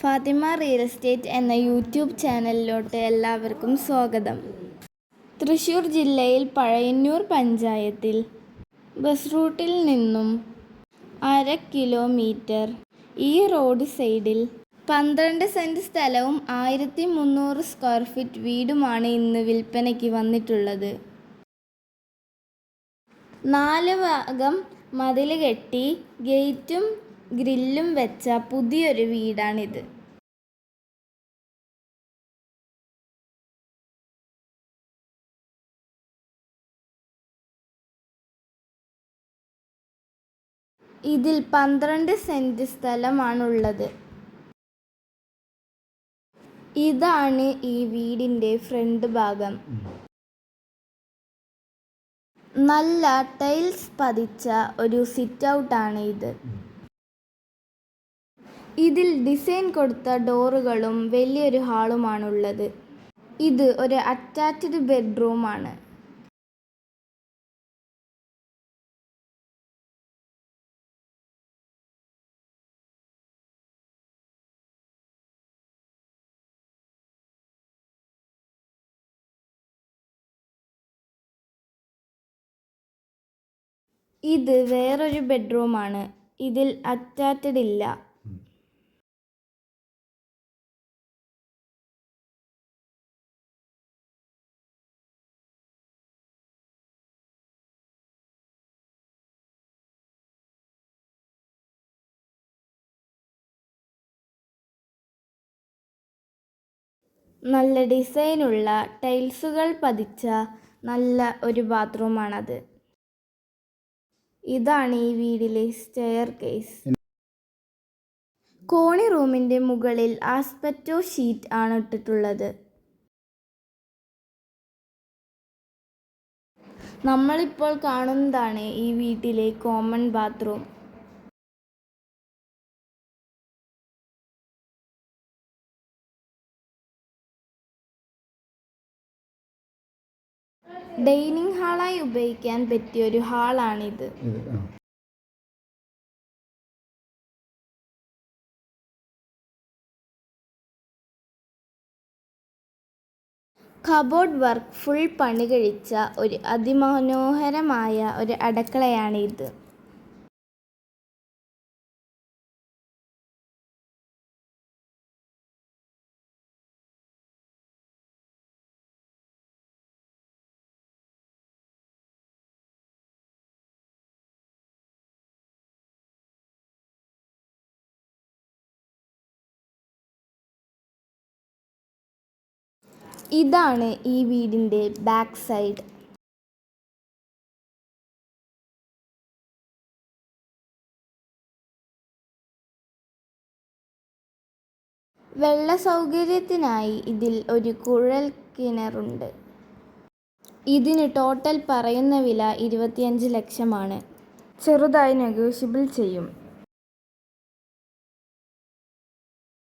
Fathima real estate എന്ന YouTube ചാനലിലോട്ട് എല്ലാവർക്കും സ്വാഗതം. തൃശ്ശൂർ ജില്ലയിൽ പഴയന്നൂർ പഞ്ചായത്തിൽ ബസ് റൂട്ടിൽ നിന്നും 1/2 കിലോമീറ്റർ ഈ റോഡ് സൈഡിൽ 12 സെൻറ് സ്ഥലവും 1300 സ്ക്വയർ ഫീറ്റ് വീടുമാണ് ഇന്ന് വിൽപ്പനയ്ക്ക് വന്നിട്ടുള്ളത്. 4 ഭാഗം മതിൽ കെട്ടി ഗേറ്റും ഗ്രില്ലും വെച്ച പുതിയൊരു വീടാണിത്. ഇതിൽ 12 സെൻറ് സ്ഥലമാണുള്ളത്. ഇതാണ് ഈ വീടിൻ്റെ ഫ്രണ്ട് ഭാഗം. നല്ല ടൈൽസ് പതിച്ച ഒരു സിറ്റ് ഔട്ടാണ് ഇത്. ഇതിൽ ഡിസൈൻ കൊടുത്ത ഡോറുകളും വലിയൊരു ഹാളുമാണുള്ളത്. ഇത് ഒരു അറ്റാച്ച്ഡ് ബെഡ്റൂമാണ്. ഇത് വേറൊരു ബെഡ്റൂമാണ്. ഇതിൽ അറ്റാച്ച്ഡ് ഇല്ല. നല്ല ഡിസൈനുള്ള ടൈൽസുകൾ പതിച്ച നല്ല ഒരു ബാത്റൂമാണത്. ഇതാണ് ഈ വീടിലെ സ്റ്റെയർ കേസ്. കോണി റൂമിൻ്റെ മുകളിൽ ആസ്പെറ്റോ ഷീറ്റ് ആണ് ഇട്ടിട്ടുള്ളത്. നമ്മളിപ്പോൾ കാണുന്നതാണ് ഈ വീട്ടിലെ കോമൺ ബാത്റൂം. ഡൈനിങ് ഹാളായി ഉപയോഗിക്കാൻ പറ്റിയ ഒരു ഹാളാണിത്. കബോർഡ് വർക്ക് ഫുൾ പണി കഴിച്ച ഒരു അതിമനോഹരമായ ഒരു അടുക്കളയാണിത്. ഇതാണ് ഈ വീടിൻ്റെ ബാക്ക് സൈഡ്. വെള്ള സൗകര്യത്തിനായി ഇതിൽ ഒരു കുഴൽ കിണറുണ്ട്. ഇതിന് ടോട്ടൽ പറയുന്ന വില 25 ലക്ഷമാണ്. ചെറുതായി നെഗോഷ്യബിൾ ചെയ്യും.